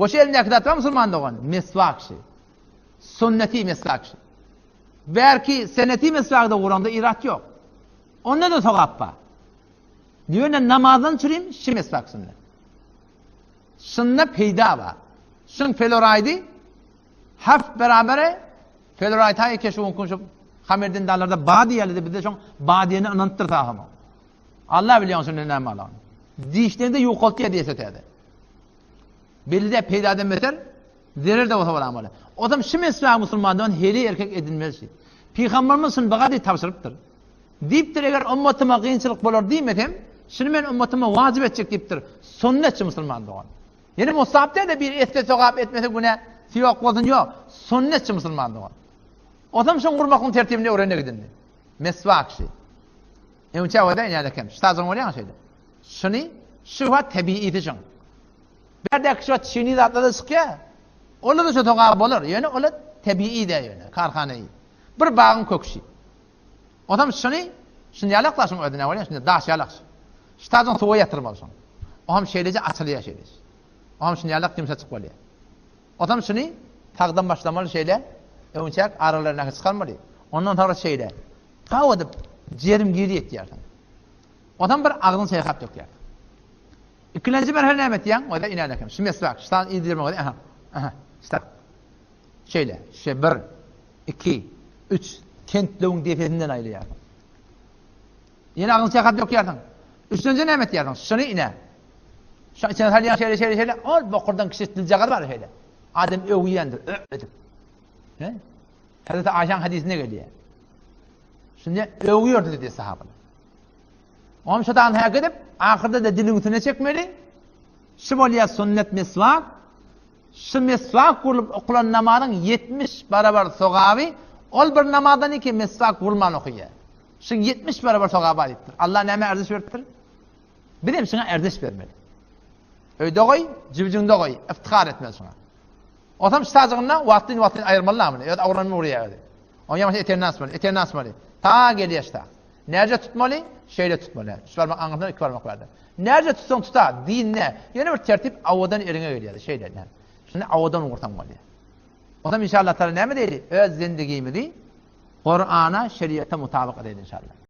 Oşu elindeki datma Müslüman doğan. Mesvak şey. Sünneti mesvak şey. Belki seneti mesvakda Kur'an'da irat yok. Onda da sokappa. Diyor namazdan çürüyüm, şi mesvak sünnet. Sünnet peyda var. Şun feloraydi, haf berabere, feloraydi hayı keşi unkun şu hamerden dağlarda badi yerledi, bir de şun badiyeni ananttır tahımı. Allah biliyor sünnet ne malan. Dişlerinde yok oltu ya diye sötedi. Belli de peyda demeter, zerir de olsa var amalı. O zaman şi mesvak Müslümandan heli erkek edinmez. Peygamberimiz bagadi tavsırıptır. Deyiptir eğer ümmetima kıyınçılık bolur deymetem, şimdi men ümmetima vacip edecek deyiptir. Sünnetçi Müslüman doğan. Yani musabde de bir ette sokap etmese güne siyok olsun yok. Sünnetçi Müslüman doğan. O zaman şun kurmakın tertibini öğrenine gidin. Mesvak şey. Önce o da inanırken. Ştazın oluyor şeyde. Şunu şuhat tabiiydi şun. Bir de şuhat şuni zatları sıkıyor. Onu da sokap olur. Yani o da tabiiy de yani. Karhanayı. Bir bağın kökşi. O zaman şunu yalaklasın ödüne oluyor. Şimdi daş yalaksın. Ştazın soğuğa yatırmalısın. O zaman şeylece açılıyor şeylece. O zaman şunu yalak kimse çıkmalı. O zaman şunu tağdan başlamalı şeyle önçak aralarına çıkarmalı. Ondan sonra şeyle ta edip ciğerim geri et yerden. O zaman bir ağzın seyahat yok yerden. İkinci merhale nemet yan o da inanakım. Şimdi mesvak. Ştan iyidirme o da. Aha. İşte şeyle. Şey 1, 2, 3 kentleğin defetinden ayrı yerden. Yine ağzın seyahat yok yerden. Üçüncü nemet yerden. Şunu ine. Şu içine salyan şeyle ol bokurdan kişi dilcağı var şeyle. Adam övüyendir. Ödüm. Ne? Hazreti Ayşe'nin hadisine geliyor. Şimdi övüyordu dedi sahabeler. Onun şadan hak edip ahirde de dilin üstüne çekmeli. Şimoliya sünnet mesvak. Şu mesvak okulan namazın 70 barabar sogavi. Ol bir namazdan iki mesvak vurman okuyor. Şu 70 barabar sogavi ayıptır. Allah neme erdiş verdir? Bileyim sana erdiş vermeli. Öyde koy, cibicinde koy. İftihar etmez sana. O tam ştazığından vaktini ayırmalı mı? Ya da avranını oraya geldi. Onun yaması eterini asmalı. Ta geliyor şta. Nerece tutmalı? Şeyle tutmalı. Üç parmak anlatından 2 parmak vardı. Nerece tutsan tuta, din ne? Yani bir tertip avadan erine geliyor. Şeyle ne? Şimdi avadan ortanmalı. O zaman inşallah Teala ne mi değil? Öz zindigimi değil, Kur'an'a, şeriata mutabık edin inşallah.